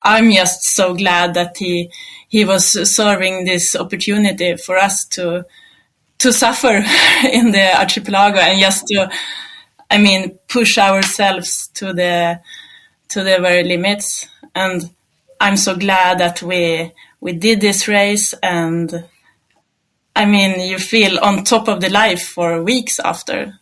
I'm just so glad that he was serving this opportunity for us to suffer in the archipelago and just to, push ourselves to the very limits. And I'm so glad that we did this race, and you feel on top of the life for weeks after.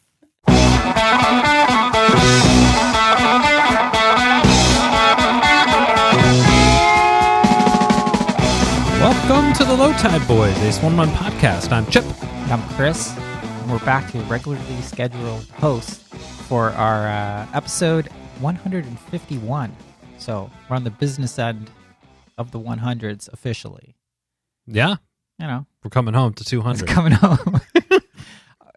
Welcome to the Low Tide Boys, a Swimrun podcast. I'm Chip. And I'm Chris. And we're back to regularly scheduled hosts for our episode 151. So we're on the business end of the 100s officially. Yeah. We're coming home to 200. It's coming home.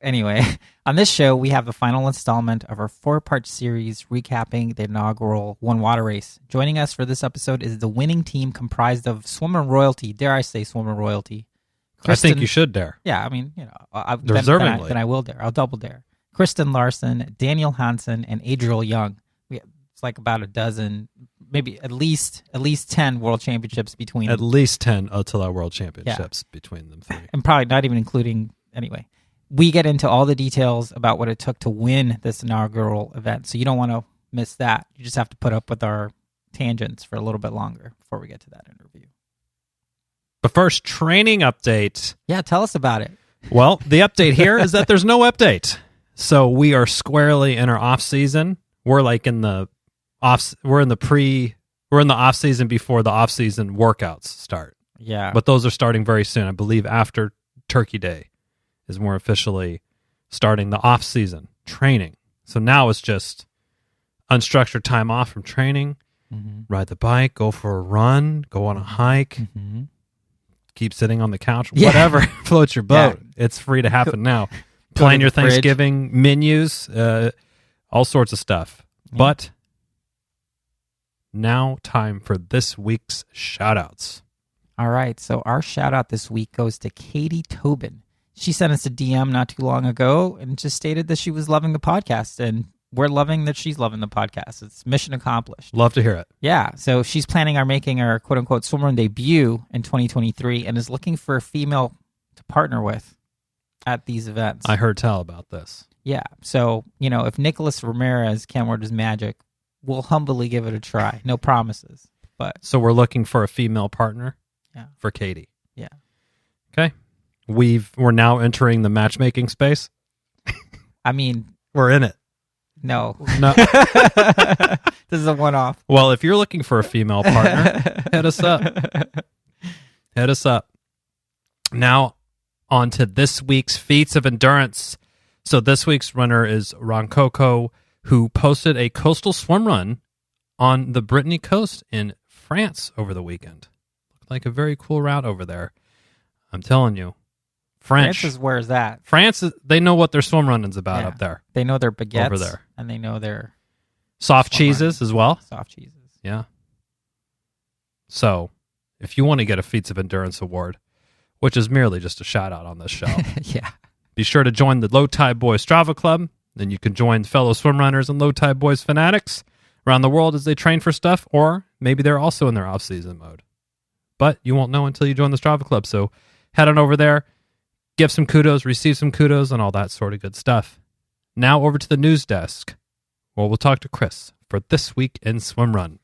Anyway, on this show, we have the final installment of our 4-part series recapping the inaugural One Water race. Joining us for this episode is the winning team comprised of swimmer royalty. Dare I say swimmer royalty? Kristen, I think you should dare. Yeah, deservingly. Then I will dare. I'll double dare. Kristen Larson, Daniel Hansen, and Adriel Young. It's like about a dozen, maybe at least 10 world championships between them. At least 10 Attila World Championships between them three. And probably not even including, anyway. We get into all the details about what it took to win this inaugural event, so you don't want to miss that. You just have to put up with our tangents for a little bit longer before we get to that interview. But first, training update. Yeah, tell us about it. Well, the update here is that there's no update. So we are squarely in our off season. We're like in the off. We're in the off season before the off season workouts start. Yeah, but those are starting very soon. I believe after Turkey Day is more officially starting the off season training. So now it's just unstructured time off from training. Mm-hmm. Ride the bike, go for a run, go on a hike. Mm-hmm. Keep sitting on the couch, whatever floats your boat. Yeah. It's free to happen now. Plan your Thanksgiving menus, all sorts of stuff. Yeah. But now time for this week's shoutouts. All right, so our shoutout this week goes to Katie Tobin. She sent us a DM not too long ago and just stated that she was loving the podcast, and we're loving that she's loving the podcast. It's mission accomplished. Love to hear it. Yeah, so she's planning on making our quote-unquote Swimrun debut in 2023 and is looking for a female to partner with at these events. I heard tell about this. Yeah, so, if Nicolas Remires can't work his magic, we'll humbly give it a try. No promises. But so we're looking for a female partner for Katie. Yeah. Okay. We're now entering the matchmaking space. We're in it. No. This is a one-off. Well, if you're looking for a female partner, hit us up. Hit us up. Now, on to this week's Feats of Endurance. So this week's runner is Rococo, who posted a coastal swim run on the Brittany Coast in France over the weekend. Looked like a very cool route over there. I'm telling you. France is where is that? France, they know what their swim running's about up there. They know their baguettes over there. And they know their soft cheeses as well. Soft cheeses. Yeah. So, if you want to get a Feats of Endurance award, which is merely just a shout out on this show, be sure to join the Low Tide Boys Strava Club. Then you can join fellow swim runners and Low Tide Boys fanatics around the world as they train for stuff, or maybe they're also in their off season mode. But you won't know until you join the Strava Club. So, head on over there. Give some kudos, receive some kudos, and all that sort of good stuff. Now over to the news desk, where we'll talk to Chris for This Week in Swimrun.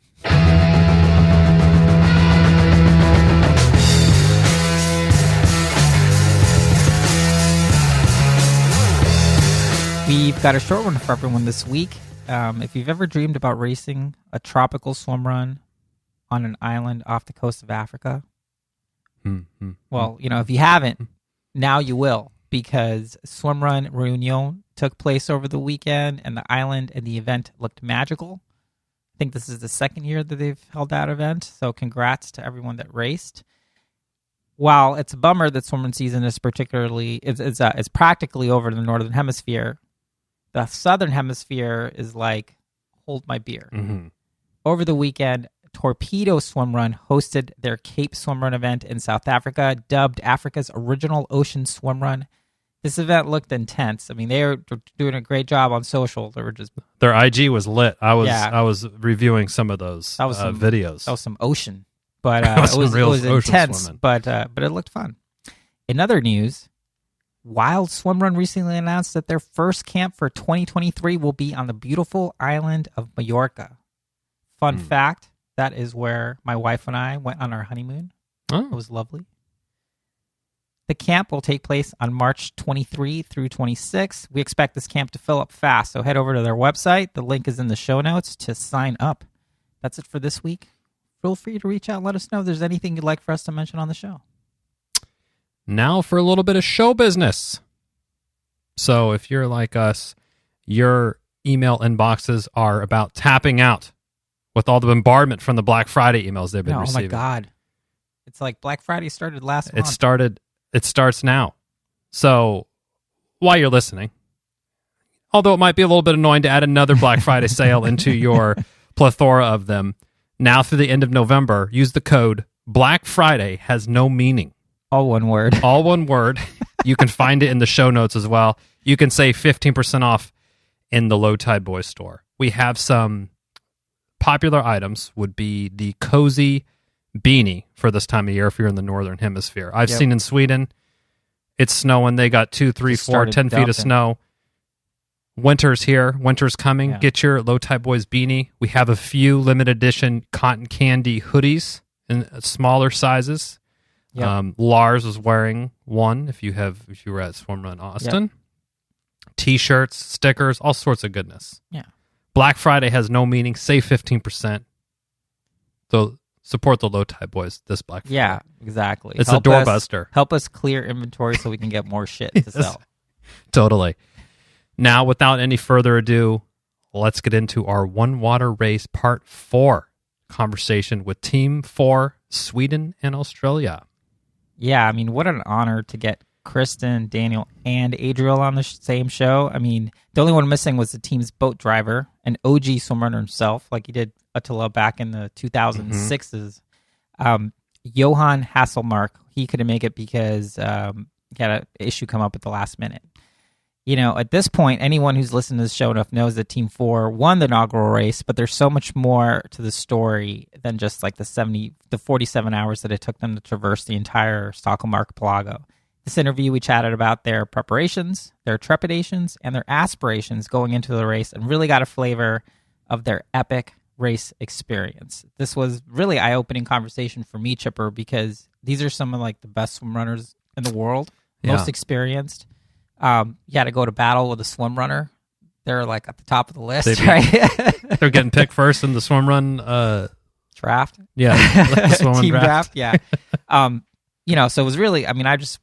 We've got a short one for everyone this week. If you've ever dreamed about racing a tropical swim run on an island off the coast of Africa, well, if you haven't, now you will, because Swimrun Reunion took place over the weekend, and the island and the event looked magical. I think this is the second year that they've held that event, so congrats to everyone that raced. While it's a bummer that Swimrun season is it's practically over in the Northern Hemisphere, the Southern Hemisphere is like, hold my beer. Mm-hmm. Over the weekend, Torpedo Swimrun hosted their Cape Swimrun event in South Africa, dubbed Africa's original ocean swimrun. This event looked intense. I mean, they were doing a great job on social. They were just their IG was lit. I was reviewing some of those videos. That was some ocean, but it was intense. Swimming. But it looked fun. In other news, Wild Swimrun recently announced that their first camp for 2023 will be on the beautiful island of Mallorca. Fun fact: that is where my wife and I went on our honeymoon. Oh. It was lovely. The camp will take place on March 23 through 26. We expect this camp to fill up fast, so head over to their website. The link is in the show notes to sign up. That's it for this week. Feel free to reach out and let us know if there's anything you'd like for us to mention on the show. Now for a little bit of show business. So if you're like us, your email inboxes are about tapping out with all the bombardment from the Black Friday emails they've been receiving. Oh my God. It's like Black Friday started last month. It starts now. So while you're listening, although it might be a little bit annoying to add another Black Friday sale into your plethora of them, now through the end of November, use the code Black Friday has no meaning. All one word. All one word. You can find it in the show notes as well. You can save 15% off in the Low Tide Boys store. We have some popular items, would be the cozy beanie for this time of year if you're in the northern hemisphere. I've seen in Sweden, it's snowing. They got 2, 3, 4, 10 feet of snow. Winter's here. Winter's coming. Yeah. Get your Low Tide Boys beanie. We have a few limited edition cotton candy hoodies in smaller sizes. Yep. Lars was wearing one if you were at Swimrun Austin. Yep. T-shirts, stickers, all sorts of goodness. Yeah. Black Friday has no meaning. Save 15%. So support the Low Tide Boys this Black Friday. Yeah, exactly. It's a doorbuster. Help us clear inventory so we can get more shit to sell. Totally. Now, without any further ado, let's get into our One Water Race Part 4 conversation with Team 4, Sweden and Australia. Yeah, I mean, what an honor to get Kristen, Daniel, and Adriel on the same show. I mean, the only one missing was the team's boat driver, an OG swimrunner himself, like he did Attila back in the 2006s. Johan Hasselmark, he couldn't make it because he had an issue come up at the last minute. You know, at this point, anyone who's listened to this show enough knows that Team 4 won the inaugural race, but there's so much more to the story than just like the 47 hours that it took them to traverse the entire Stockholm Archipelago. This interview, we chatted about their preparations, their trepidations, and their aspirations going into the race, and really got a flavor of their epic race experience. This was really eye-opening conversation for me, Chipper, because these are some of like the best swim runners in the world, most experienced. You had to go to battle with a swim runner. They're like at the top of the list, right? They're getting picked first in the swim run draft. Yeah, team draft. Yeah. You know, so it was really. I mean, I just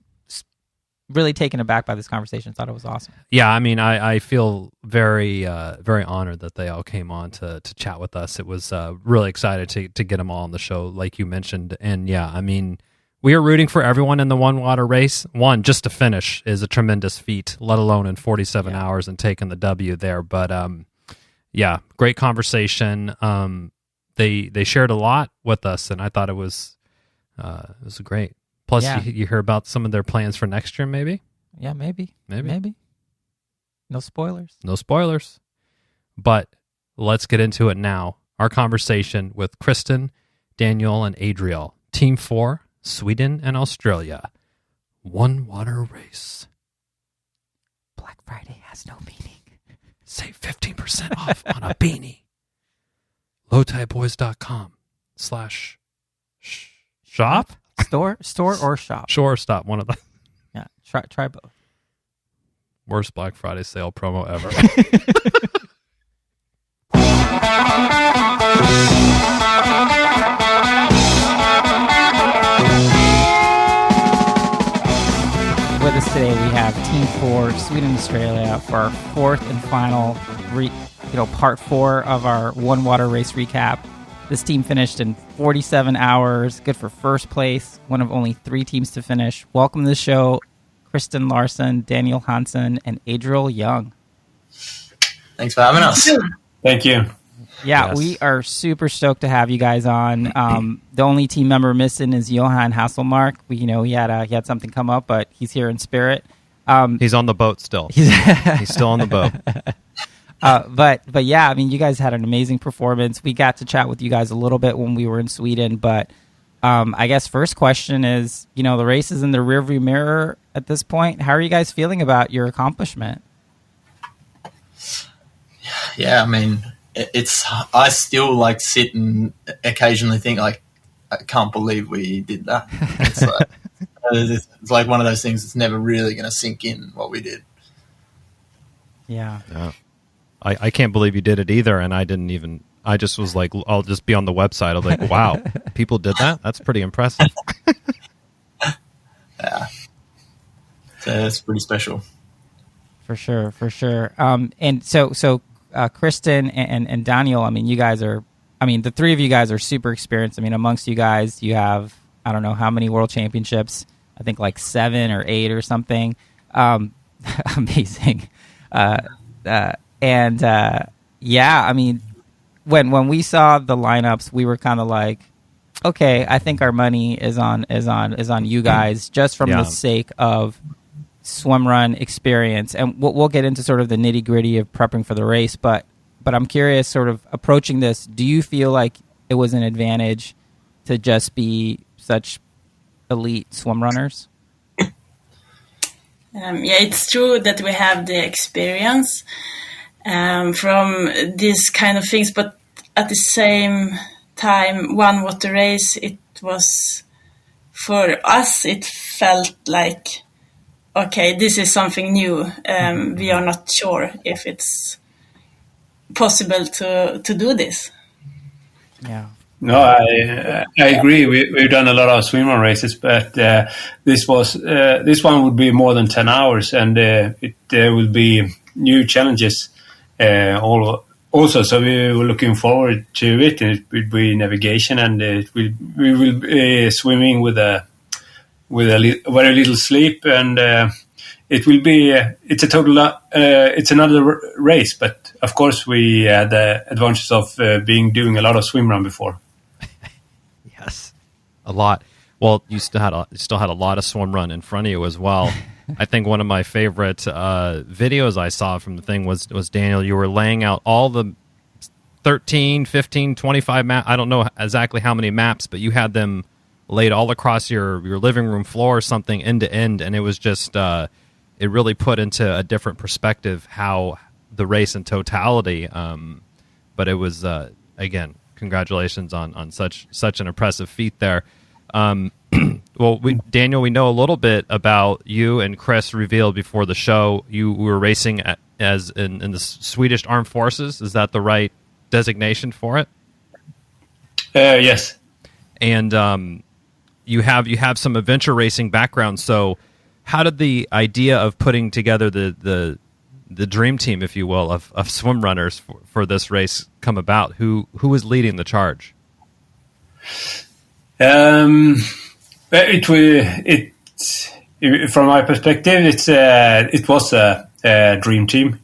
really taken aback by this conversation. Thought it was awesome. Yeah, I mean, I feel very very honored that they all came on to chat with us. It was really excited to get them all on the show, like you mentioned. And yeah, I mean, we are rooting for everyone in the One Water Race. One, just to finish is a tremendous feat, let alone in 47 hours and taking the W there. But yeah, great conversation. They shared a lot with us, and I thought it was great. Plus, you hear about some of their plans for next year, maybe? Yeah, maybe. No spoilers. No spoilers. But let's get into it now. Our conversation with Kristen, Daniel, and Adriel. Team 4, Sweden and Australia. One Water Race. Black Friday has no meaning. Save 15% off on a beanie. lowtideboys.com/shop? Store or shop? Sure or stop, one of them. Yeah, try both. Worst Black Friday sale promo ever. With us today, we have Team 4, Sweden and Australia, for our fourth and final, part 4 of our One Water Race recap. This team finished in 47 hours, good for first place, one of only 3 teams to finish. Welcome to the show, Kristen Larson, Daniel Hansen, and Adriel Young. Thanks for having us. Thank you. Yeah, yes. We are super stoked to have you guys on. The only team member missing is Johan Hasselmark. He had something come up, but he's here in spirit. He's on the boat still. He's still on the boat. But yeah, I mean, you guys had an amazing performance. We got to chat with you guys a little bit when we were in Sweden, but I guess first question is, the race is in the rearview mirror at this point. How are you guys feeling about your accomplishment? Yeah, I mean, I still sit and occasionally think I can't believe we did that. It's like one of those things that's never really going to sink in what we did. Yeah. I can't believe you did it either, and I just was like, I'll just be on the website. I was like, wow, people did that? That's pretty impressive. Yeah. So it's pretty special. For sure. And so Kristen and Daniel, I mean, the three of you guys are super experienced. I mean, amongst you guys, you have, I don't know how many world championships, I think 7 or 8 or something. Amazing. Yeah, I mean, when we saw the lineups, we were kind of like, okay, I think our money is on you guys, just from the sake of swimrun experience. And we'll get into sort of the nitty gritty of prepping for the race, but I'm curious, sort of approaching this, do you feel like it was an advantage to just be such elite swimrunners? Yeah, it's true that we have the experience from these kind of things, but at the same time, one water race, it was, for us, it felt like, okay, this is something new. We are not sure if it's possible to do this. Yeah. No, I agree. We've done a lot of swimrun races, but this one would be more than 10 hours, and it will be new challenges also. So we were looking forward to it, and it will be navigation, and we will be swimming with a very little sleep, and it will be it's another race, but of course we had the advantage of doing a lot of swimrun before. Yes, a lot. Well, you still had a lot of swim run in front of you as well. I think one of my favorite videos I saw from the thing was Daniel. You were laying out all the 13, 15, 25 maps. I don't know exactly how many maps, but you had them laid all across your living room floor or something, end to end, and it was just it really put into a different perspective how the race in totality. But it was again, congratulations on such an impressive feat there. Well, Daniel, we know a little bit about you, and Chris revealed before the show you were racing as in the Swedish Armed Forces. Is that the right designation for it? Yes. And you have some adventure racing background. So, how did the idea of putting together the dream team, if you will, of Swimrunners for this race come about? Who was leading the charge? From my perspective, it was a dream team.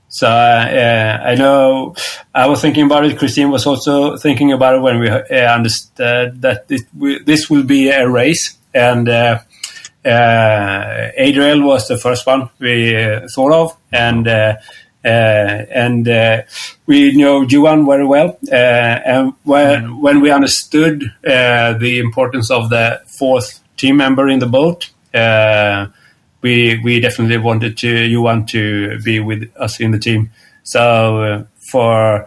So I know I was thinking about it. Christine was also thinking about it when we understood that this will be a race, and Adriel was the first one we thought of, and we know Johan very well. And when we understood the importance of the fourth team member in the boat, we definitely wanted Johan to be with us in the team. So for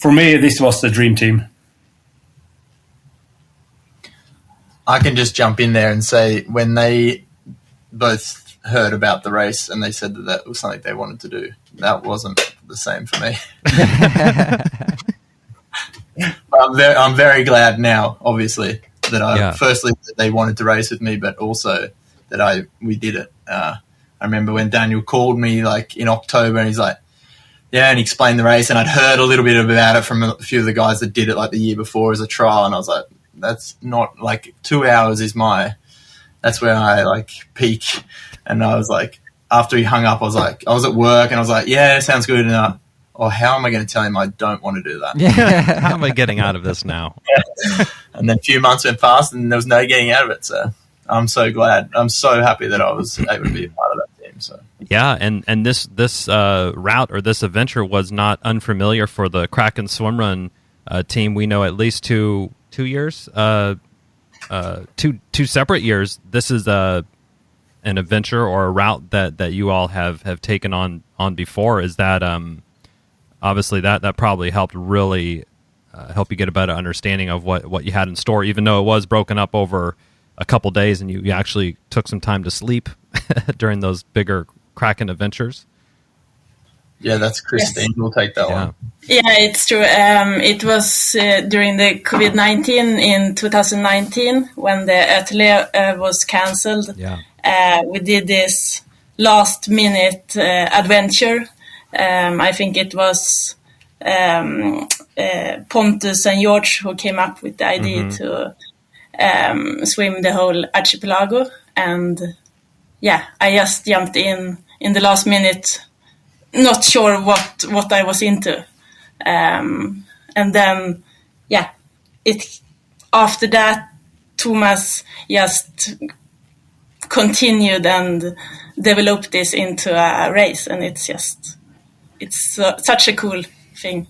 me, this was the dream team. I can just jump in there and say when they both heard about the race and they said that was something they wanted to do, that wasn't the same for me. I'm very glad now, obviously, that firstly that they wanted to race with me, but also that we did it. I remember when Daniel called me in October, and he's like, "Yeah," and he explained the race, and I'd heard a little bit about it from a few of the guys that did it the year before as a trial, and I was like, "That's not 2 hours is that's where I peak." And I was like, after he hung up, I was at work, and I was like, "Yeah, sounds good." And how am I going to tell him I don't want to do that? Yeah. How am I getting out of this now? And then a few months went past, and there was no getting out of it. So I'm so glad. I'm so happy that I was able to be a part of that team. So yeah, and this route or this adventure was not unfamiliar for the Kraken Swimrun team. We know at least two years, two separate years. This is an adventure or a route that you all have taken on before. Is that obviously that probably helped really help you get a better understanding of what you had in store, even though it was broken up over a couple days and you actually took some time to sleep during those bigger Kraken adventures. Yeah, that's Christine. Yes. We'll take that one. Yeah, it's true. It was during the COVID-19 in 2019 when the atelier was cancelled. Yeah. We did this last minute adventure. I think it was Pontus and George who came up with the idea to swim the whole archipelago, and I just jumped in the last minute, not sure what I was into, and then it after that Thomas just continued and developed this into a race, and it's such a cool thing.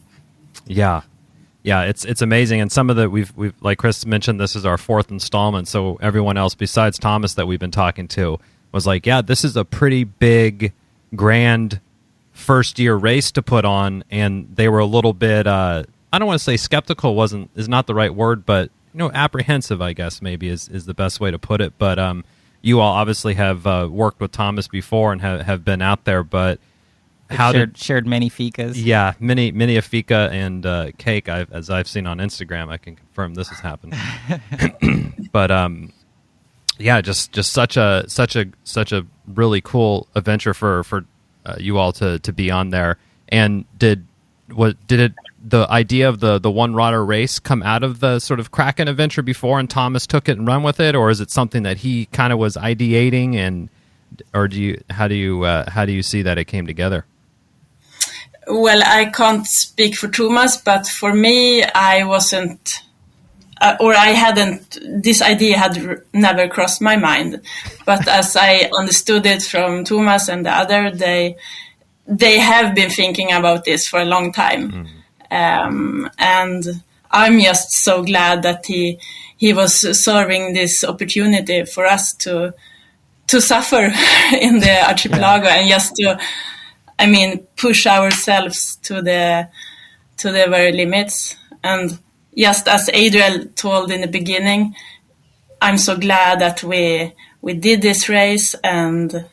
Yeah, it's amazing, and some of the we've like Chris mentioned, this is our 4th installment. So everyone else besides Thomas that we've been talking to was like, yeah, this is a pretty big, grand first year race to put on, and they were a little bit I don't want to say skeptical is not the right word, but apprehensive, I guess maybe is the best way to put it. But you all obviously have worked with Thomas before and have been out there, but shared many fikas. Yeah, many a fika and cake. As I've seen on Instagram, I can confirm this has happened. But just such a really cool adventure for you all to be on there. And did the idea of the one rotter race come out of the sort of Kraken adventure before, and Thomas took it and run with it, or is it something that he kind of was ideating, or how do you see that it came together? Well, I can't speak for Thomas, but for me, I wasn't, this idea had never crossed my mind. But as I understood it from Thomas and the other, they have been thinking about this for a long time. And I'm just so glad that he was serving this opportunity for us to suffer in the archipelago and just to, push ourselves to the very limits. And just as Adriel told in the beginning, I'm so glad that we did this race, and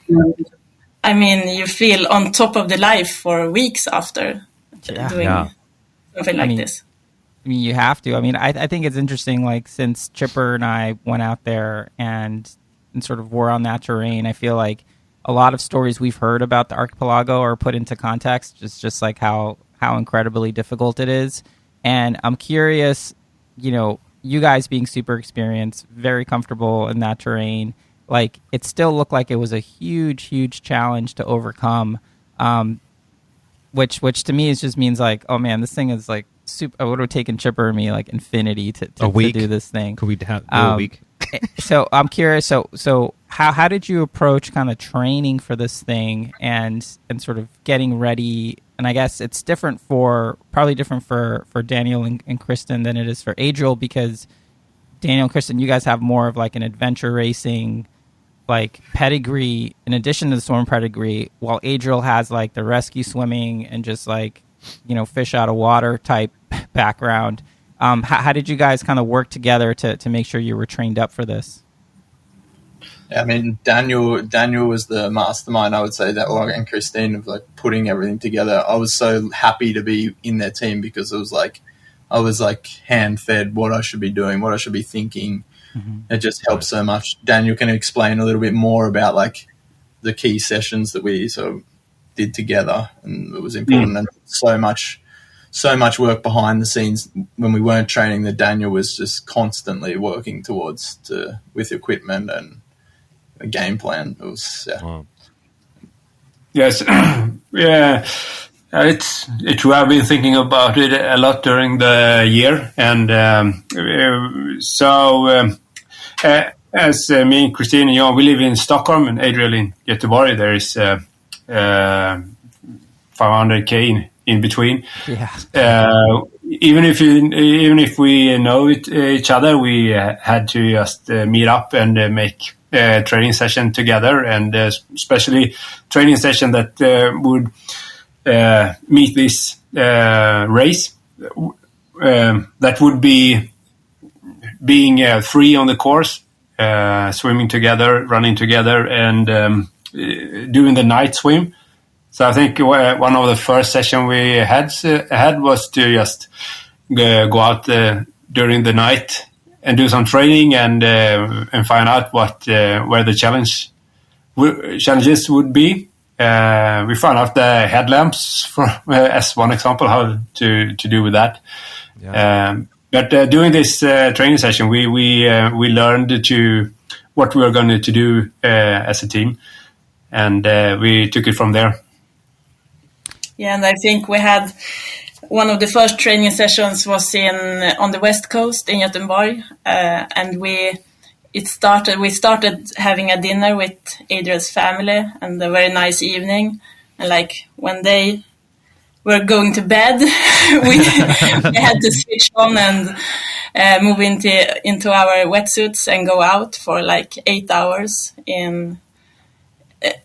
you feel on top of the life for weeks after doing something like this. You have to. I think it's interesting, like, since Chipper and I went out there and sort of were on that terrain, I feel like a lot of stories we've heard about the archipelago are put into context, just like how incredibly difficult it is. And I'm curious, you guys being super experienced, very comfortable in that terrain, like, it still looked like it was a huge, huge challenge to overcome, which to me just means like, oh man, this thing is like super. It would have taken Chipper and me like infinity to do this thing. Could we do a week? So I'm curious. So how did you approach kind of training for this thing and sort of getting ready? And I guess it's probably different for Daniel and Kristen than it is for Adriel, because Daniel and Kristen, you guys have more of like an adventure racing like pedigree in addition to the swim pedigree, while Adriel has like the rescue swimming and just like, fish out of water type background. How did you guys kind of work together to make sure you were trained up for this? Daniel was the mastermind, I would say, that, and Christine, of like putting everything together. I was so happy to be in their team because it was like I was like hand fed what I should be doing, what I should be thinking. It just helps so much. Daniel can explain a little bit more about like the key sessions that we sort of did together, and it was important. And so much work behind the scenes when we weren't training that Daniel was just constantly working towards with equipment and a game plan. It was Yes, yeah. It's true. I've been thinking about it a lot during the year, and as me and Christine and Jan, we live in Stockholm, and Adriel in Göteborg. There is 500k in between. Yeah. Even if we know each other, we had to just meet up and make a training session together, and especially training session that would meet this race. That would be being free on the course, swimming together, running together, and doing the night swim. So I think one of the first session we had was to just go out during the night and do some training and find out where the challenges would be. We found out the headlamps as one example how to do with that. Yeah. But during this training session, we learned what we were going to do as a team, and we took it from there. Yeah, and I think we had one of the first training sessions was on the West Coast in Göteborg, and we started having a dinner with Adriel's family and a very nice evening. And like when they were going to bed, we had to switch on and move into our wetsuits and go out for like 8 hours in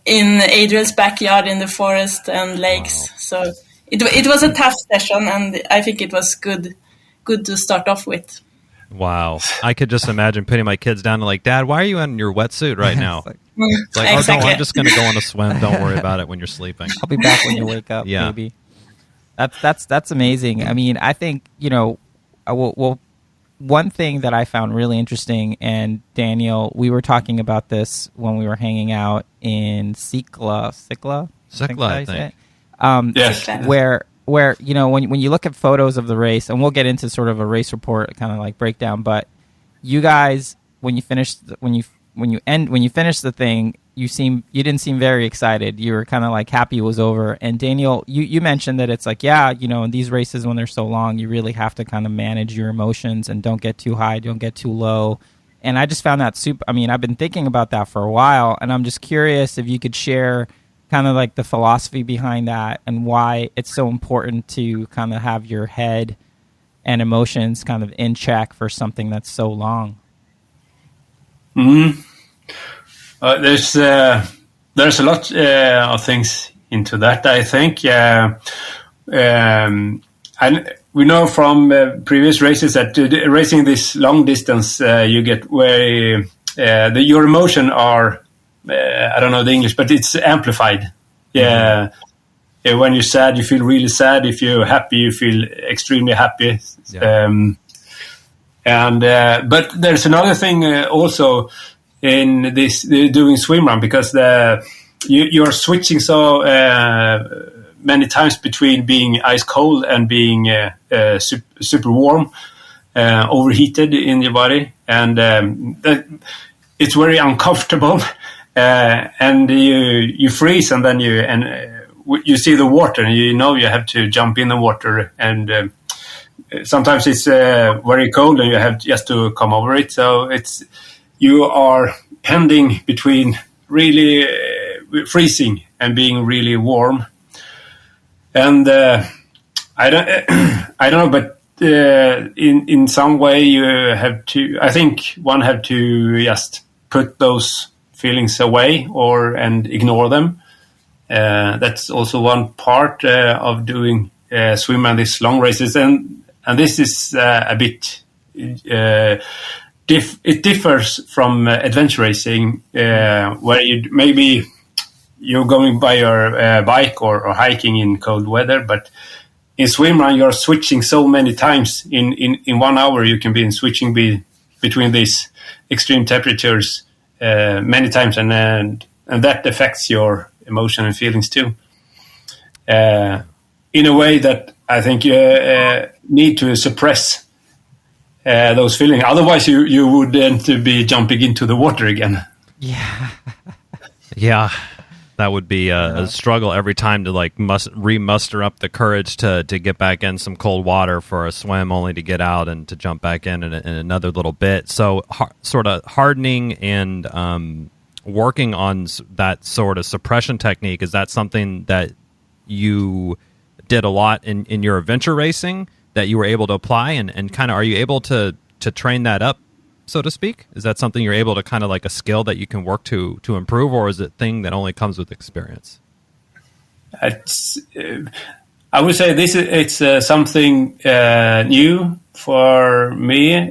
Adriel's backyard in the forest and lakes. Wow. So it was a tough session, and I think it was good to start off with. Wow. I could just imagine putting my kids down and like, Dad, why are you in your wetsuit right now? It's like, exactly. Oh, no, I'm just going to go on a swim. Don't worry about it when you're sleeping. I'll be back when you wake up, yeah. Maybe. That's amazing. I mean, I think, well, one thing that I found really interesting, and Daniel, we were talking about this when we were hanging out in Sikla, I think. Yes. Where when you look at photos of the race, and we'll get into sort of a race report kind of like breakdown, but you guys, when you finished the thing, you didn't seem very excited. You were kind of like happy it was over. And Daniel, you mentioned that it's like, in these races when they're so long, you really have to kind of manage your emotions and don't get too high, don't get too low. And I just found that super. I mean, I've been thinking about that for a while, and I'm just curious if you could share kind of like the philosophy behind that and why it's so important to kind of have your head and emotions kind of in check for something that's so long. Mm-hmm. There's a lot of things into that, I think. And we know from previous races that racing this long distance, you get where your emotion are, I don't know the English, but it's amplified. Yeah. Mm-hmm. When you're sad, you feel really sad. If you're happy, you feel extremely happy. Yeah. But there's another thing also in this doing swimrun, because you're switching so many times between being ice cold and being super warm, overheated in your body, and it's very uncomfortable, and you freeze, and then you see the water, and you have to jump in the water, and sometimes it's very cold, and you have just to come over it. So you are pending between really freezing and being really warm. And I don't know, but in some way you have to. I think one have to just put those feelings away and ignore them. That's also one part of doing swim and these long races, and this is a bit. It differs from adventure racing, where you're going by your bike or hiking in cold weather, but in swimrun you're switching so many times. In 1 hour you can be switching between these extreme temperatures many times, and that affects your emotion and feelings too. In a way that I think you need to suppress those feelings. Otherwise, you would then to be jumping into the water again. Yeah. Yeah. That would be a struggle every time to like muster up the courage to get back in some cold water for a swim, only to get out and to jump back in another little bit. So sort of hardening and working on that sort of suppression technique, is that something that you did a lot in your adventure racing that you were able to apply, and kind of are you able to train that up, so to speak? Is that something you're able to kind of like a skill that you can work to improve, or is it a thing that only comes with experience? I would say it's something new for me,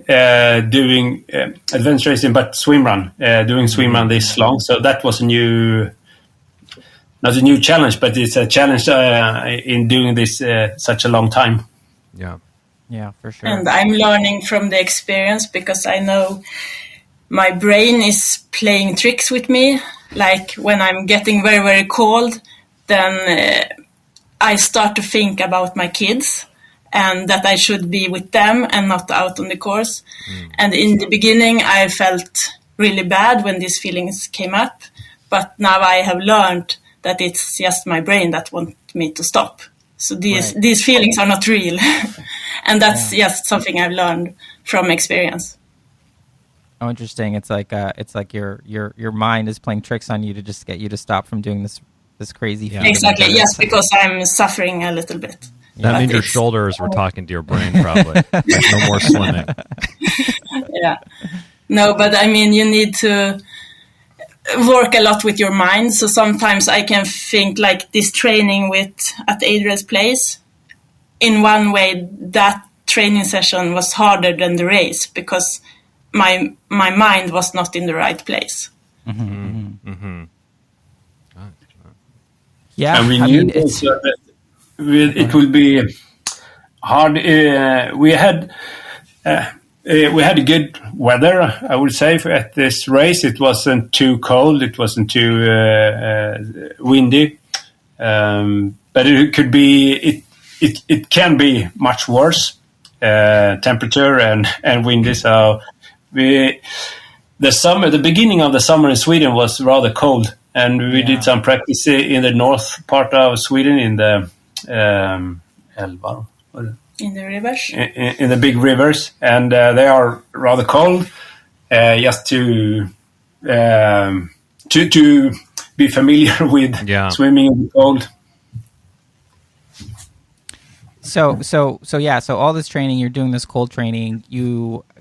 doing adventure racing, but swimrun, doing swimrun this long. So that was not a new challenge, but it's a challenge in doing this such a long time. Yeah, for sure. And I'm learning from the experience, because I know my brain is playing tricks with me. Like when I'm getting very, very cold, then I start to think about my kids and that I should be with them and not out on the course. And in the beginning, I felt really bad when these feelings came up. But now I have learned that it's just my brain that wants me to stop. So these feelings are not real. And that's just something I've learned from experience. Oh, interesting. It's like your mind is playing tricks on you to just get you to stop from doing this crazy feeling. Exactly. Yes, because I'm suffering a little bit. That means your shoulders were talking to your brain, probably. Like, no more swimming. Yeah. No, but I mean, you need to work a lot with your mind. So sometimes I can think like this training at Adriel's place. In one way, that training session was harder than the race, because my mind was not in the right place. Yeah, and we knew also that it will be hard. We had good weather, I would say, at this race. It wasn't too cold. It wasn't too windy. But it could be. It can be much worse, temperature and windy. So the beginning of the summer in Sweden was rather cold, and we did some practice in the north part of Sweden in the Älvar. In the rivers? In the big rivers, and they are rather cold, just to be familiar with swimming in the cold. So all this training, you're doing this cold training.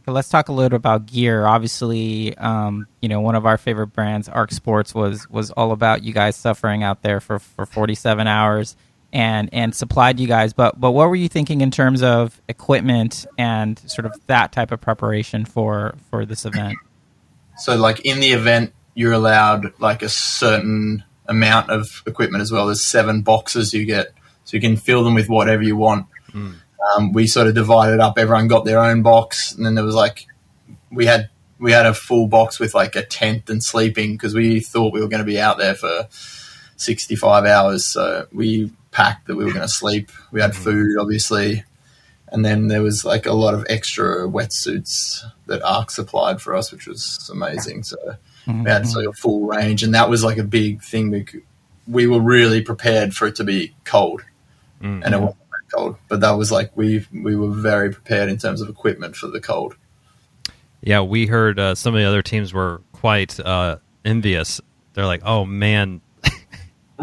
Let's talk a little about gear. Obviously, one of our favorite brands, Arc Sports, was all about you guys suffering out there for 47 hours and supplied you guys. But what were you thinking in terms of equipment and sort of that type of preparation for this event? So like in the event, you're allowed like a certain amount of equipment as well. There's 7 boxes you get. So you can fill them with whatever you want. We sort of divided up. Everyone got their own box. And then there was like, we had a full box with like a tent and sleeping, because we thought we were going to be out there for 65 hours. So we packed that we were going to sleep. We had food, obviously. And then there was like a lot of extra wetsuits that Arc supplied for us, which was amazing. So we had like a full range. And that was like a big thing. We were really prepared for it to be cold. And it wasn't that cold, but that was like we were very prepared in terms of equipment for the cold. Yeah, we heard some of the other teams were quite envious. They're like, "Oh man,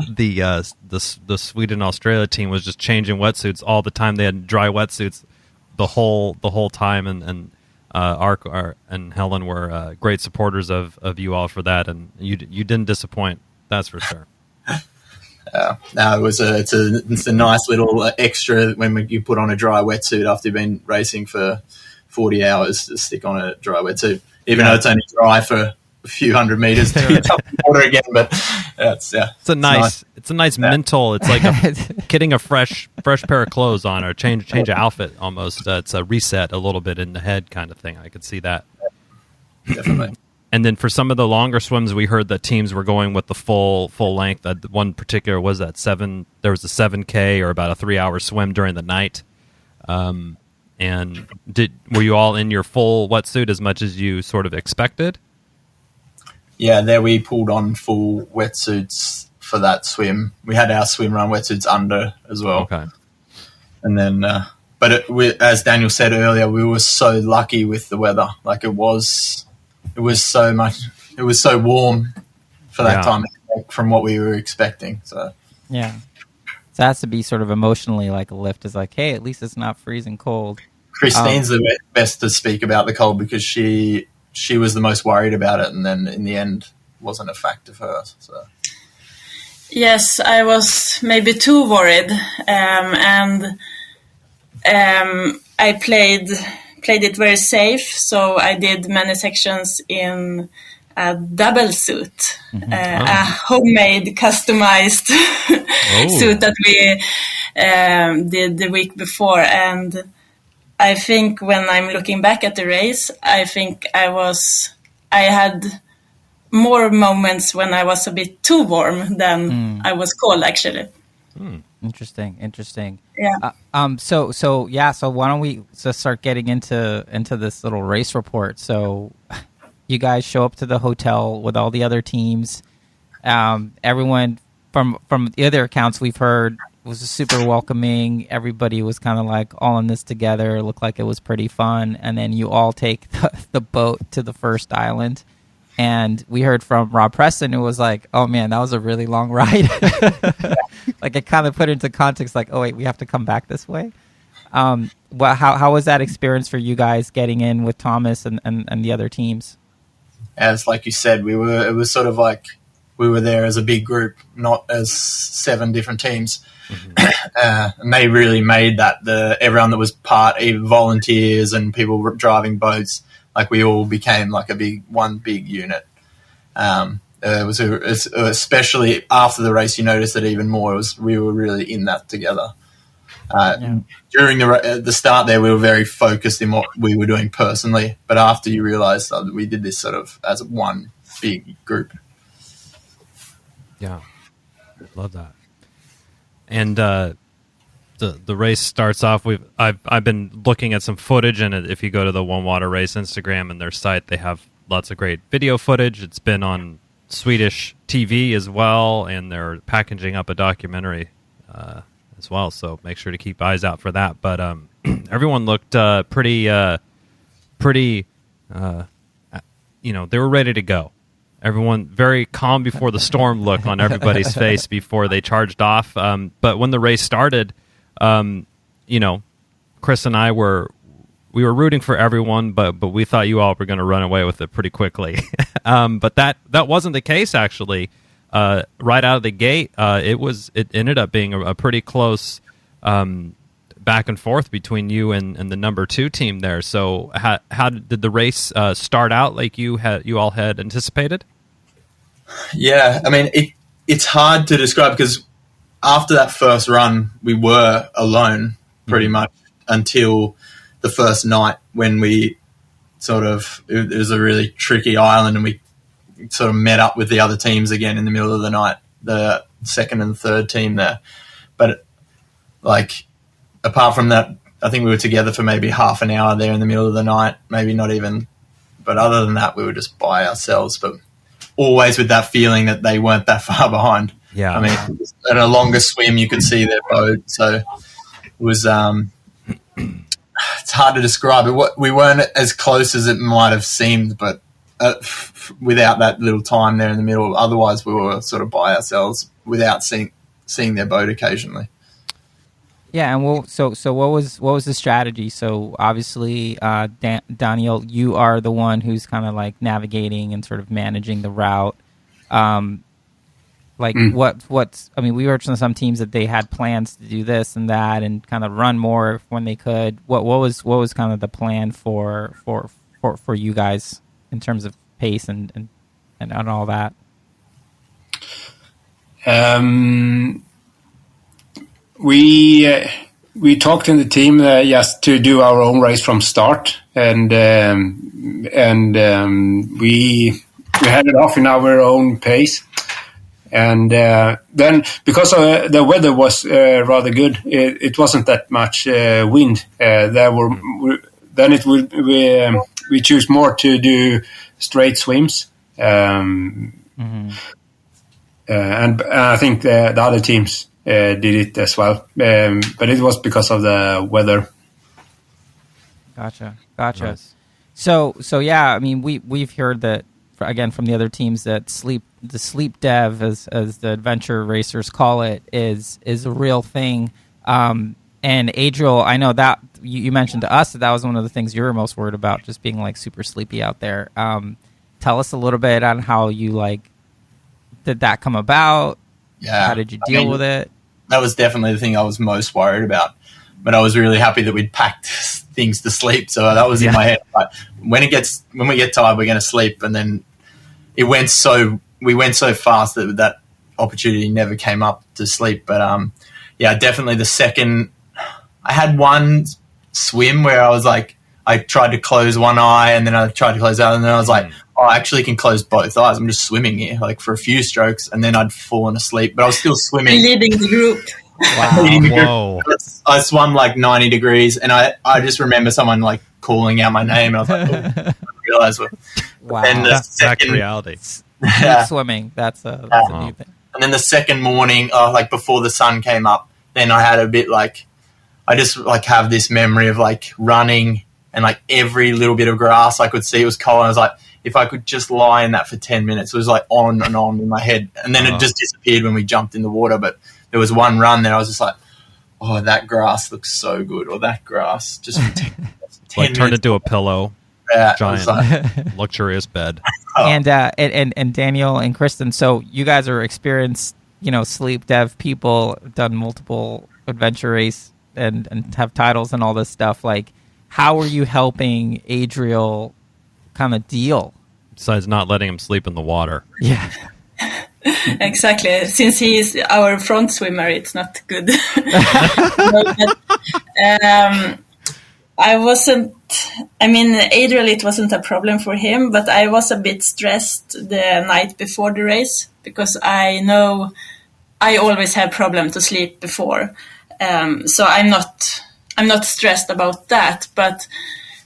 the Sweden Australia team was just changing wetsuits all the time. They had dry wetsuits the whole time." And Arc and Helen were great supporters of you all for that, and you didn't disappoint. That's for sure. No, it's a nice little extra when you put on a dry wetsuit after you've been racing for 40 hours to stick on a dry wetsuit, even though it's only dry for a few hundred meters to get up the water again. But it's a nice mental. It's like getting a fresh pair of clothes on, or change of outfit almost. It's a reset a little bit in the head kind of thing. I could see that. Definitely. And then for some of the longer swims, we heard that teams were going with the full length. One particular was that 7. There was a 7K or about a 3-hour swim during the night. And were you all in your full wetsuit as much as you sort of expected? Yeah, there we pulled on full wetsuits for that swim. We had our swim run wetsuits under as well. Okay. And then, as Daniel said earlier, we were so lucky with the weather. Like it was so warm for that time from what we were expecting. So yeah. So it has to be sort of emotionally like a lift. Is like, hey, at least it's not freezing cold. Christine's the best to speak about the cold because she was the most worried about it, and then in the end wasn't a factor for her. So yes, I was maybe too worried, and I played it very safe. So I did many sections in a double suit, a homemade, customized suit that we did the week before. And I think when I'm looking back at the race, I think I had more moments when I was a bit too warm than I was cold, actually. Interesting. Yeah. So why don't we start getting into this little race report? So you guys show up to the hotel with all the other teams. Everyone from the other accounts we've heard was super welcoming. Everybody was kind of like all in this together. It looked like it was pretty fun. And then you all take the boat to the first island. And we heard from Rob Preston, who was like, oh man, that was a really long ride. Like it kind of put into context like, oh wait, we have to come back this way. How was that experience for you guys getting in with Thomas and the other teams? As like you said, it was sort of like we were there as a big group, not as 7 different teams. And they really made that everyone that was part, even volunteers and people driving boats, like we all became like one big unit. It was especially after the race, you noticed it even more. We were really in that together. During the start there, we were very focused in what we were doing personally, but after you realised that we did this sort of as one big group. Yeah, love that. And the race starts off. I've been looking at some footage, and if you go to the One Water Race Instagram and their site, they have lots of great video footage. It's been on Swedish TV as well, and they're packaging up a documentary as well. So make sure to keep eyes out for that. But everyone looked pretty. They were ready to go. Everyone very calm before the storm look on everybody's face before they charged off. But when the race started, Chris and I were rooting for everyone, but we thought you all were going to run away with it pretty quickly. But that wasn't the case, actually. Right out of the gate, it ended up being a pretty close back and forth between you and the number 2 team there. So how did the race start out like you all had anticipated? Yeah, I mean, it's hard to describe because after that first run, we were alone pretty much until the first night when we it was a really tricky island and we sort of met up with the other teams again in the middle of the night, the second and third team there. But like, apart from that, I think we were together for maybe half an hour there in the middle of the night, maybe not even. But other than that, we were just by ourselves, but always with that feeling that they weren't that far behind. Yeah. I mean, at a longer swim, you could see their boat. So it was, it's hard to describe it. We weren't as close as it might have seemed, but without that little time there in the middle, otherwise we were sort of by ourselves without seeing their boat occasionally. Yeah, and so what was the strategy? So obviously, Daniel, you are the one who's kind of like navigating and sort of managing the route. We heard from some teams that they had plans to do this and that and kind of run more when they could. What was kind of the plan for you guys in terms of pace and all that? We talked in the team just to do our own race from start, and we had it off in our own pace. And then, because the weather was rather good, it wasn't that much wind. We choose more to do straight swims. and I think the other teams did it as well, but it was because of the weather. Gotcha. Nice. So yeah, I mean, we've heard that again from the other teams that the sleep dev, as the adventure racers call it, is a real thing. And Adriel, I know that you mentioned to us that was one of the things you were most worried about, just being like super sleepy out there. Tell us a little bit on how you did that come about? Yeah. How did you deal with it? That was definitely the thing I was most worried about. But I was really happy that we'd packed things to sleep. So that was in my head. Like, when we get tired, we're going to sleep. And then we went so fast that opportunity never came up to sleep. But definitely the second. I had one swim where I was like, I tried to close one eye and then I tried to close the other, and then I was like, I actually can close both eyes. I'm just swimming here, for a few strokes, and then I'd fallen asleep, but I was still swimming. Leading the group. Wow. Whoa. I swam 90 degrees, and I just remember someone calling out my name, and I was like, I realized what. Wow. And That's reality. Swimming. That's a new thing. And then the second morning, before the sun came up, then I had a bit I just have this memory of running and every little bit of grass I could see. It was cold. And I was like, if I could just lie in that for 10 minutes, it was on and on in my head. And then it just disappeared when we jumped in the water. But there was one run there I was just like, oh, that grass looks so good. Or that grass just for 10 minutes. Turned into a pillow. Yeah, giant luxurious bed. And Daniel and Kristen, so you guys are experienced, sleep dev people, done multiple adventure race and have titles and all this stuff. How are you helping Adriel kind of deal? Besides not letting him sleep in the water. Yeah. Exactly. Since he is our front swimmer, it's not good. Adriel, it wasn't a problem for him, but I was a bit stressed the night before the race because I know I always have problem to sleep before. So I'm not stressed about that, but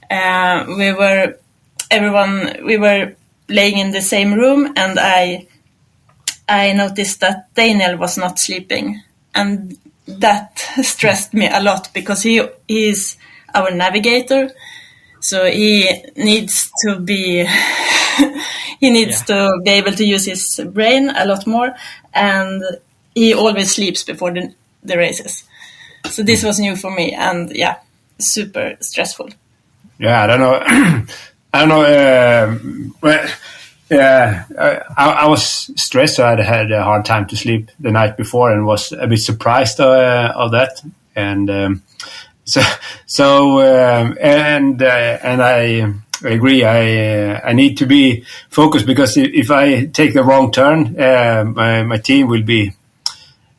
we were laying in the same room, and I noticed that Daniel was not sleeping, and that stressed me a lot because he is our navigator, so he needs to be to be able to use his brain a lot more, and he always sleeps before the races. So this was new for me, and super stressful. Yeah, I don't know. I was stressed, so I had a hard time to sleep the night before, and was a bit surprised of that. And and I agree. I need to be focused, because if I take the wrong turn, my team will be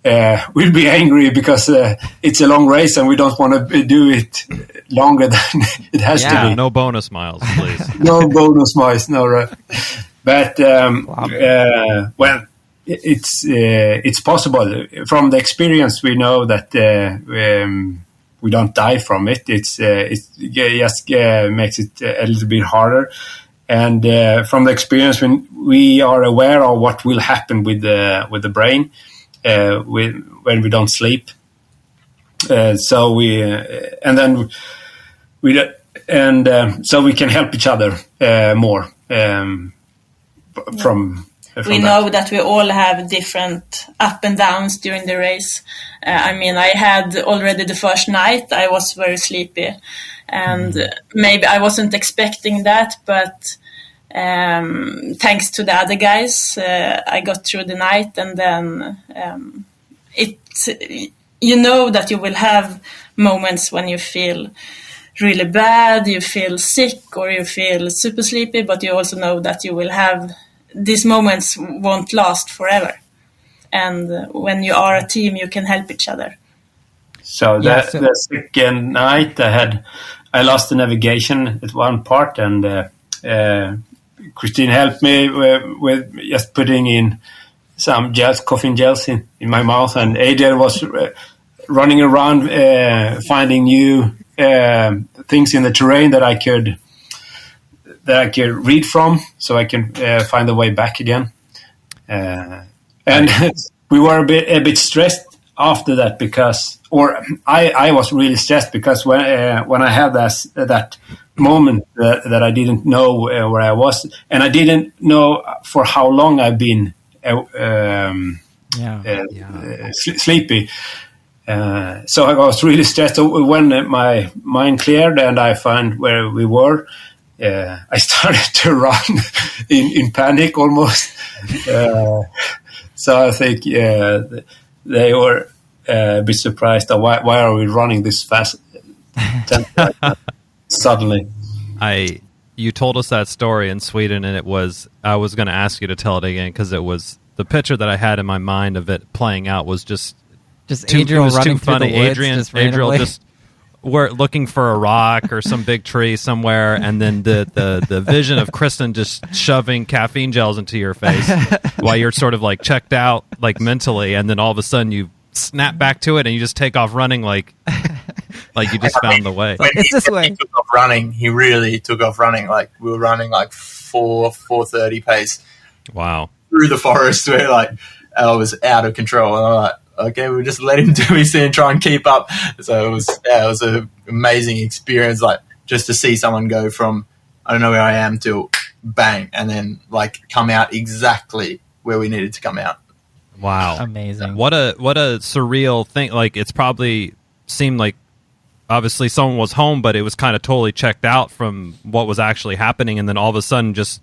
angry, because it's a long race and we don't want to do it longer than it has to be. No bonus miles, please. No bonus miles, no. Right. But well, it's possible. From the experience, we know that we don't die from it. It just makes it a little bit harder. And from the experience, when we are aware of what will happen with the brain when we don't sleep, so we can help each other more. From we know that we all have different up and downs during the race. I had already the first night, I was very sleepy, and maybe I wasn't expecting that, but thanks to the other guys, I got through the night, and then you know that you will have moments when you feel really bad, you feel sick, or you feel super sleepy, but you also know that you will have these moments won't last forever. And when you are a team, you can help each other. So the second night I lost the navigation at one part, and Christine helped me with just putting in some coughing gels in my mouth, and Adriel was running around finding new things in the terrain that I could read from, so I can find the way back again. And And we were a bit stressed after that because, or I was really stressed because when I had that moment that I didn't know where I was, and I didn't know for how long I've been sleepy. So I was really stressed. So when my mind cleared and I found where we were, I started to run in panic almost. So I think they were a bit surprised. Why are we running this fast suddenly? You told us that story in Sweden, and I was going to ask you to tell it again because it was the picture that I had in my mind of it playing out was just Adriel running through the woods, Adriel just we're looking for a rock or some big tree somewhere, and then the vision of Kristen just shoving caffeine gels into your face while you're sort of like checked out like mentally, and then all of a sudden you snap back to it and you just take off running like you just found the way. It's this way. He took off running. He really took off running. Like we were running like 4:30 pace. Wow. Through the forest where like I was out of control, and I'm like, okay, we'll just let him do his thing and try and keep up. So it was an amazing experience, like just to see someone go from I don't know where I am to bang, and then like come out exactly where we needed to come out. Wow, amazing! What a surreal thing. Like it's probably seemed like obviously someone was home, but it was kind of totally checked out from what was actually happening, and then all of a sudden, just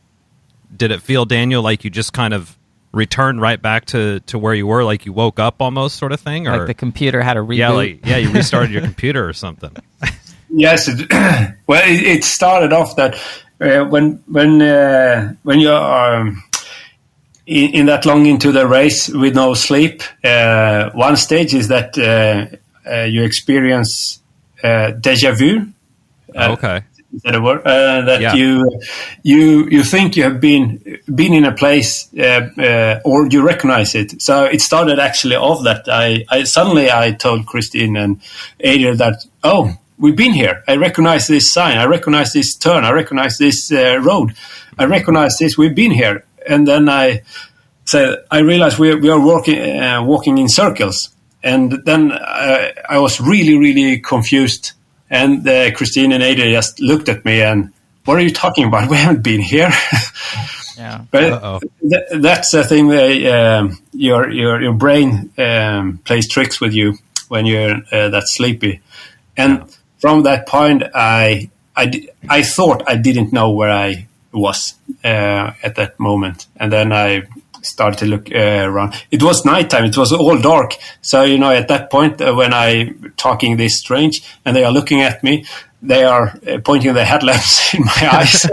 did it feel, Daniel, like you just kind of returned right back to where you were, like you woke up almost, sort of thing, or like the computer had a reboot? Yeah, you restarted your computer or something. Yes, it started off that when you are in that long into the race with no sleep, one stage is that you experience deja vu. Okay. Is that a word? You think you have been in a place or you recognize it. So it started actually off that I suddenly told Christine and Adriel that, we've been here. I recognize this sign. I recognize this turn. I recognize this road. I recognize this. We've been here. And then I said, I realized we are walking in circles. And then I was really, really confused. And Christine and Ada just looked at me and, what are you talking about? We haven't been here. Yeah. But that's the thing that your brain plays tricks with you when you're that sleepy. And from that point, I thought I didn't know where I was at that moment. And then I started to look around. It was nighttime. It was all dark. So, at that point, when I'm talking this strange and they are looking at me, they are pointing their headlamps in my eyes.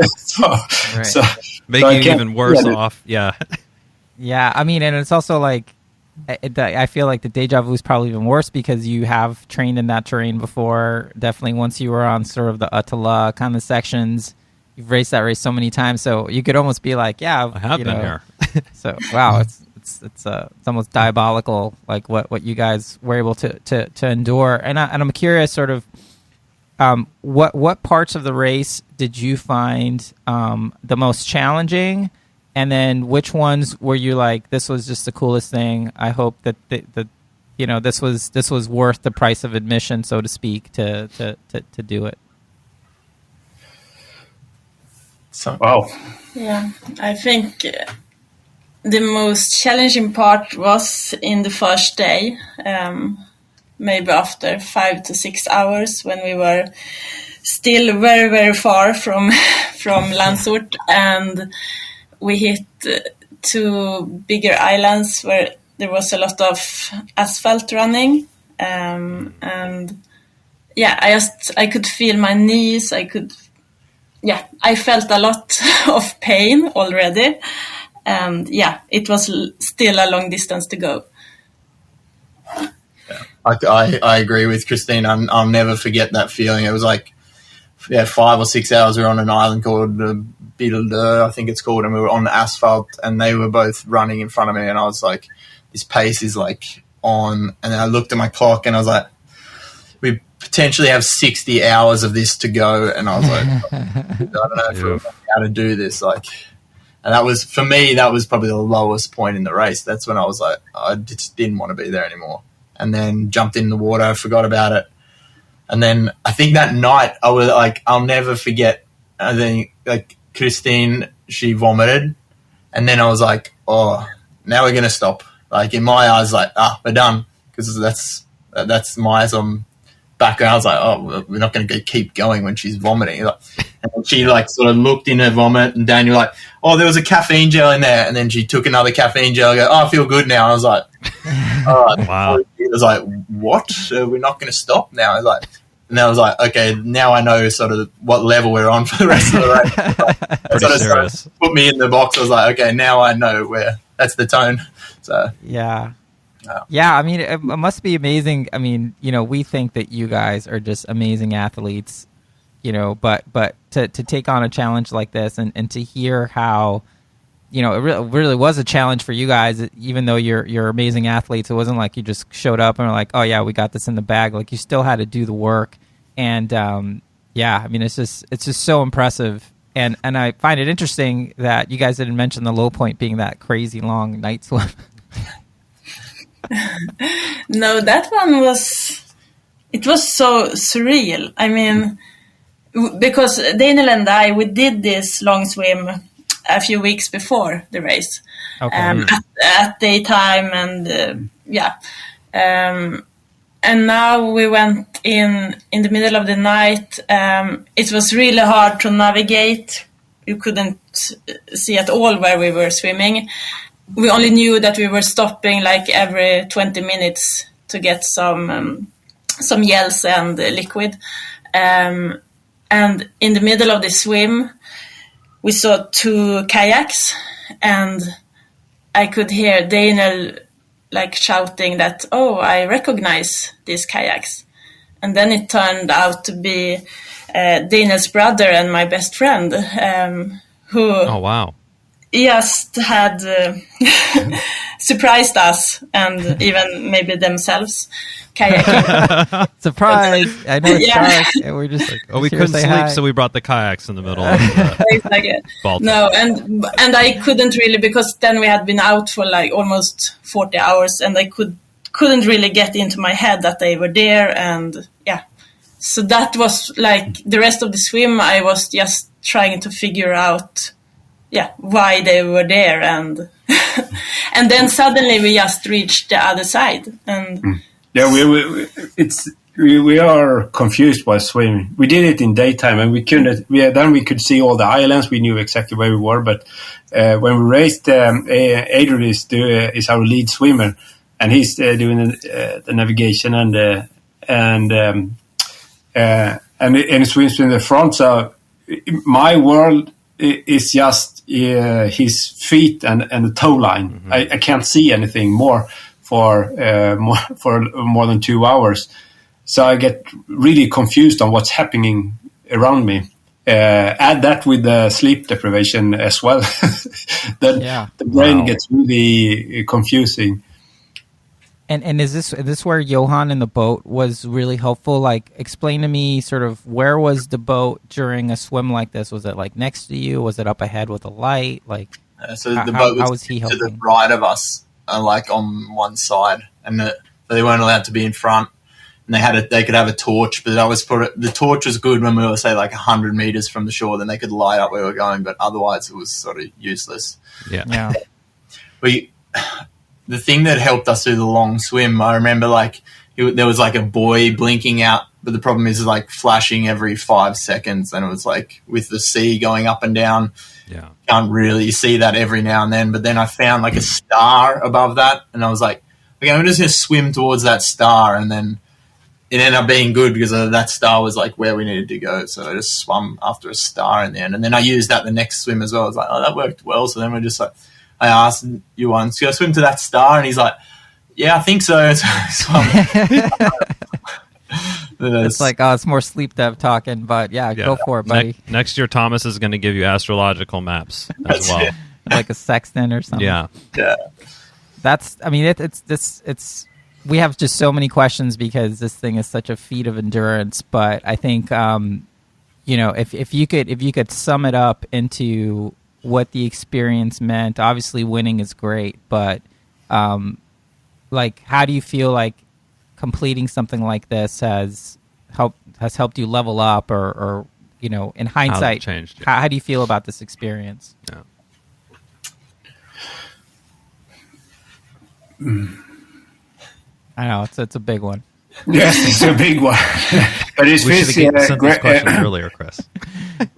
so making it even worse off. Yeah. Yeah. I mean, and it's also like, I feel like the deja vu is probably even worse because you have trained in that terrain before. Definitely once you were on sort of the Attila kind of sections, you've raced that race so many times, so you could almost be like, I have been here. So wow, it's almost diabolical, like what you guys were able to endure. And I'm curious, sort of, what parts of the race did you find the most challenging, and then which ones were you like, this was just the coolest thing? I hope that this was worth the price of admission, so to speak, to do it. So, wow. Yeah, I think the most challenging part was in the first day, maybe after 5 to 6 hours when we were still very, very far from Landsort, and we hit 2 bigger islands where there was a lot of asphalt running, and I could feel my knees. I felt a lot of pain already, and it was still a long distance to go. I agree with Christine. I'll never forget that feeling. It was like 5 or 6 hours. We were on an island called Böyz, I think it's called, and we were on the asphalt, and they were both running in front of me, and I was like, this pace is like on. And then I looked at my clock, and I was like, we potentially have 60 hours of this to go, and I was like, I don't know if we're how to do this. Like, And that was, for me, that was probably the lowest point in the race. That's when I was like, I just didn't want to be there anymore. And then jumped in the water, forgot about it. And then I think that night I was like, I'll never forget. I think like Christine, she vomited. And then I was like, oh, now we're going to stop. Like in my eyes, like, we're done. Because that's my background. I was like, oh, we're not going to keep going when she's vomiting. Like, and she like sort of looked in her vomit, and Daniel like, oh, there was a caffeine gel in there. And then she took another caffeine gel and go, oh, I feel good now. And I was like, all right. Wow. I was like, what? We're not going to stop now. I was like, and I was like, okay, now I know sort of what level we're on for the rest of the race. Like, pretty serious. Put me in the box. I was like, okay, now I know where that's the tone. So yeah. Yeah, I mean, it must be amazing. I mean, we think that you guys are just amazing athletes, but to take on a challenge like this and to hear how, it really was a challenge for you guys, even though you're amazing athletes. It wasn't like you just showed up and were like, oh yeah, we got this in the bag. Like you still had to do the work. And I mean, it's just so impressive. And I find it interesting that you guys didn't mention the low point being that crazy long night swim. No, that one was so surreal. I mean, because Daniel and I, we did this long swim a few weeks before the race, okay. at daytime, and and now we went in the middle of the night. It was really hard to navigate. You couldn't see at all where we were swimming. We only knew that we were stopping like every 20 minutes to get some gels and liquid. And in the middle of the swim, we saw 2 kayaks, and I could hear Daniel like shouting that, oh, I recognize these kayaks. And then it turned out to be Daniel's brother and my best friend, who... Oh, wow. Just had surprised us, and even maybe themselves kayaking. Surprise! I know it's dark, and we're just like, we couldn't sleep, hi. so we brought the kayaks in the middle of the Exactly. Baltic. No, and I couldn't really, because then we had been out for like almost 40 hours, and I couldn't really get into my head that they were there, and so that was like the rest of the swim. I was just trying to figure out why they were there, and and then suddenly we just reached the other side, and we are confused by swimming. We did it in daytime, and we could see all the islands. We knew exactly where we were, but when we raced, Adrian is our lead swimmer, and he's doing the navigation and swims in the front. So my world is just his feet and the toe line. Mm-hmm. I can't see anything more for more than 2 hours, so I get really confused on what's happening around me. Add that with the sleep deprivation as well, then the brain gets really confusing. And is this where Johan in the boat was really helpful? Like, explain to me sort of where was the boat during a swim like this? Was it like next to you? Was it up ahead with a light? Like, so the boat was he helping? To the right of us, like on one side, and so they weren't allowed to be in front. And they could have a torch, but the torch was good when we were, say, like 100 meters from the shore. Then they could light up where we were going, but otherwise it was sort of useless. Yeah. The thing that helped us through the long swim, I remember there was like a buoy blinking out, but the problem is like flashing every 5 seconds, and it was like with the sea going up and down, can't really see that every now and then. But then I found like a star above that, and I was like, okay, I'm just going to swim towards that star, and then it ended up being good because that star was like where we needed to go. So I just swam after a star in the end, and then I used that the next swim as well. I was like, oh, that worked well. So then we're just like, I asked you once, "Go swim to that star?" And he's like, "Yeah, I think so." It's like, it's more sleep dev talking, but go for it, buddy. Next year, Thomas is going to give you astrological maps as well, like a sextant or something. Yeah. That's. I mean, it's. We have just so many questions because this thing is such a feat of endurance. But I think, if you could sum it up into what the experience meant. Obviously, winning is great, but like, how do you feel like completing something like this has helped you level up, or you know, in hindsight, changed, how do you feel about this experience? Yeah. I know it's a big one. Yes, it's a big one. But it's we should have sent these questions earlier, Chris.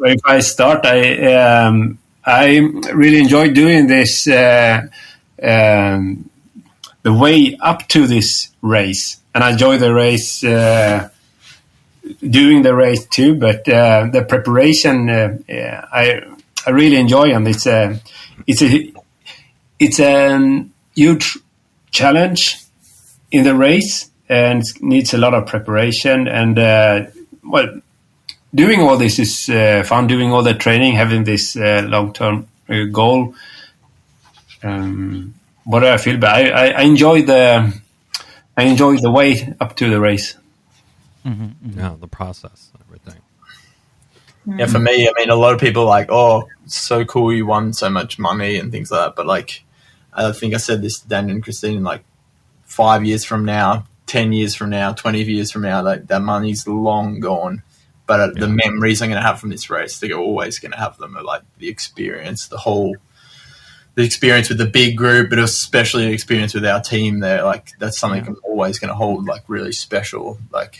If I start, I really enjoyed doing this. The way up to this race, and I enjoy the race, doing the race too. But the preparation, I really enjoy, and it's a huge challenge in the race, and it needs a lot of preparation. And doing all this is fun. Doing all the training, having this long-term goal. What do I feel? But I enjoy the way up to the race. Mm-hmm. Yeah, the process, everything. Yeah, for me, I mean, a lot of people are like, oh, it's so cool you won so much money and things like that. But like, I think I said this to Dan and Christine, like 5 years from now, 10 years from now, 20 years from now, like that money's long gone. But the memories I'm going to have from this race, they're always going to have them, like the experience, the experience with the big group, but especially the experience with our team there. Like that's something I'm always going to hold like really special. Like,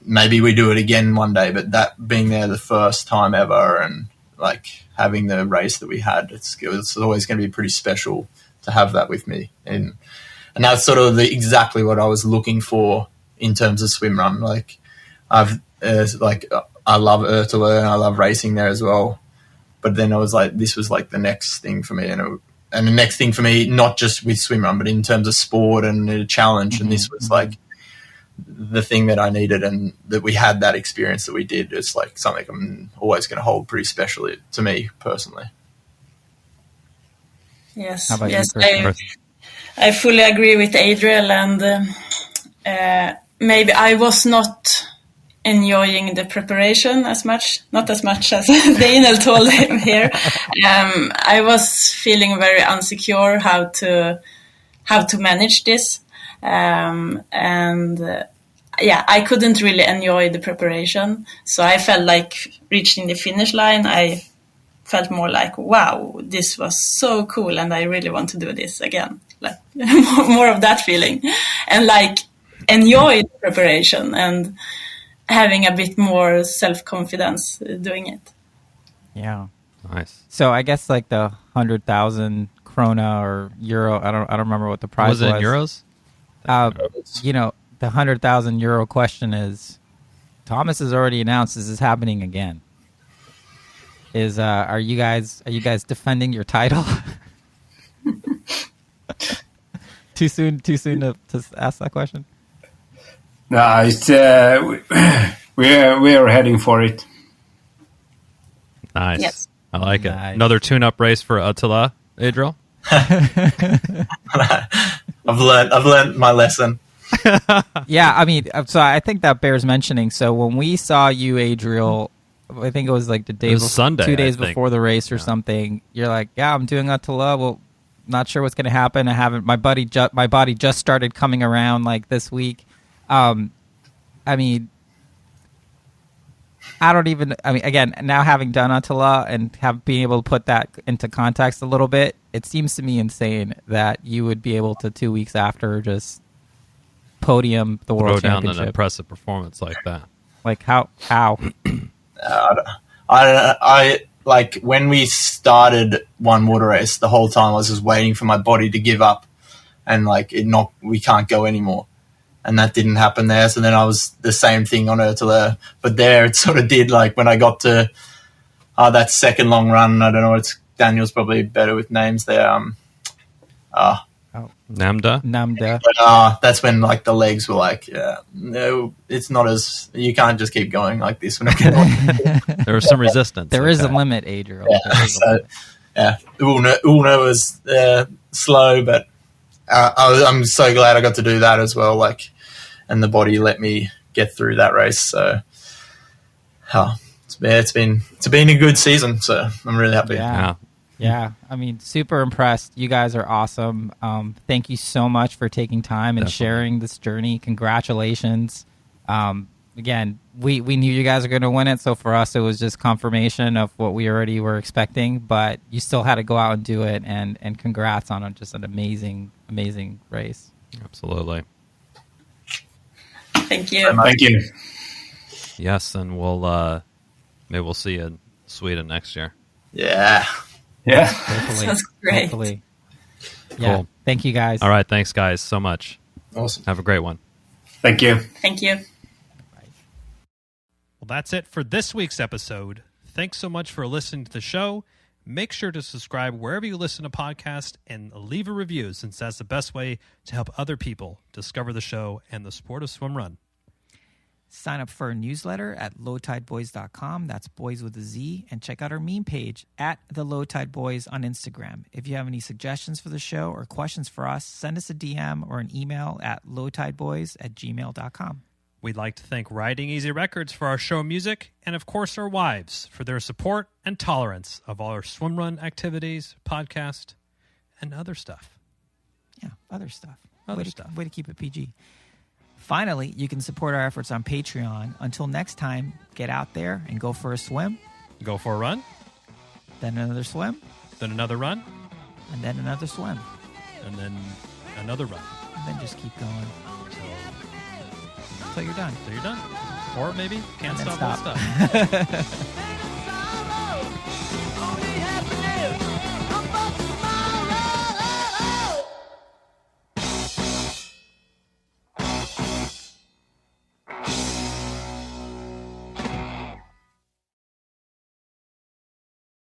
maybe we do it again one day, but that being there the first time ever and like having the race that we had, it's always going to be pretty special to have that with me. And that's sort of exactly what I was looking for in terms of swimrun. Like I love Ertele and I love racing there as well. But then I was like, this was like the next thing for me. And the next thing for me, not just with swimrun, but in terms of sport and a challenge. Mm-hmm. And this was like the thing that I needed, and that we had that experience that we did. It's like something I'm always going to hold pretty specially to me personally. Yes, How about yes, you, I fully agree with Adriel, and maybe I was not enjoying the preparation as much, not as much as Daniel told him here. I was feeling very insecure how to manage this, I couldn't really enjoy the preparation. So I felt like reaching the finish line, I felt more like, wow, this was so cool, and I really want to do this again. Like more of that feeling, and like enjoy the preparation and having a bit more self-confidence doing it. Yeah. Nice. So I guess like the 100,000 krona or euro, I don't remember what the price was. Was it in euros? You know, the 100,000 euro question is, Thomas has already announced this is happening again. Are you guys defending your title? Too soon to ask that question? No, it's we are heading for it. Nice. Yes. I like it. Nice. Another tune-up race for Attila, Adriel. I've learned my lesson. Yeah, I mean, so I think that bears mentioning. So when we saw you, Adriel, I think it was like the day before, Sunday, 2 days before the race or something. You're like, yeah, I'm doing Attila. Well, not sure what's going to happen. I haven't. My body just started coming around like this week. I mean, again, now having done Attila and being able to put that into context a little bit, it seems to me insane that you would be able to 2 weeks after just podium the world championship. Throw down an impressive performance like that. Like how? I like when we started One Water Race, the whole time I was just waiting for my body to give up and like we can't go anymore. And that didn't happen there. So then I was the same thing on Ertele. But there it sort of did, like when I got to that second long run, I don't know, Daniel's probably better with names there. Namda. But that's when like the legs were like, no, it's not as, you can't just keep going like this. There was some resistance. There is a limit, Adriel. Ulna was slow, but I'm so glad I got to do that as well. Like, and the body let me get through that race. So it's it's been a good season, so I'm really happy. Yeah. I mean, super impressed. You guys are awesome. Thank you so much for taking time and sharing this journey. Congratulations. Again, we knew you guys were going to win it, so for us it was just confirmation of what we already were expecting, but you still had to go out and do it, and congrats on just an amazing race. Absolutely. Thank you. Thank you. Yes, and maybe we'll see you in Sweden next year. Yeah. Hopefully. Sounds great. Hopefully. Yeah. Cool. Thank you guys. All right, thanks guys so much. Awesome. Have a great one. Thank you. Thank you. Well, that's it for this week's episode. Thanks so much for listening to the show. Make sure to subscribe wherever you listen to podcasts and leave a review, since that's the best way to help other people discover the show and the sport of swim run. Sign up for our newsletter at lowtideboys.com. That's boys with a Z. And check out our meme page at the Low Tide Boys on Instagram. If you have any suggestions for the show or questions for us, send us a DM or an email at lowtideboys@gmail.com. We'd like to thank Riding Easy Records for our show music, and of course our wives for their support and tolerance of all our swimrun activities, podcast, and other stuff. Yeah, other stuff. Way to keep it PG. Finally, you can support our efforts on Patreon. Until next time, get out there and go for a swim. Go for a run. Then another swim. Then another run. And then another swim. And then another run. And then just keep going. Until you're done. Or maybe can't And then stop.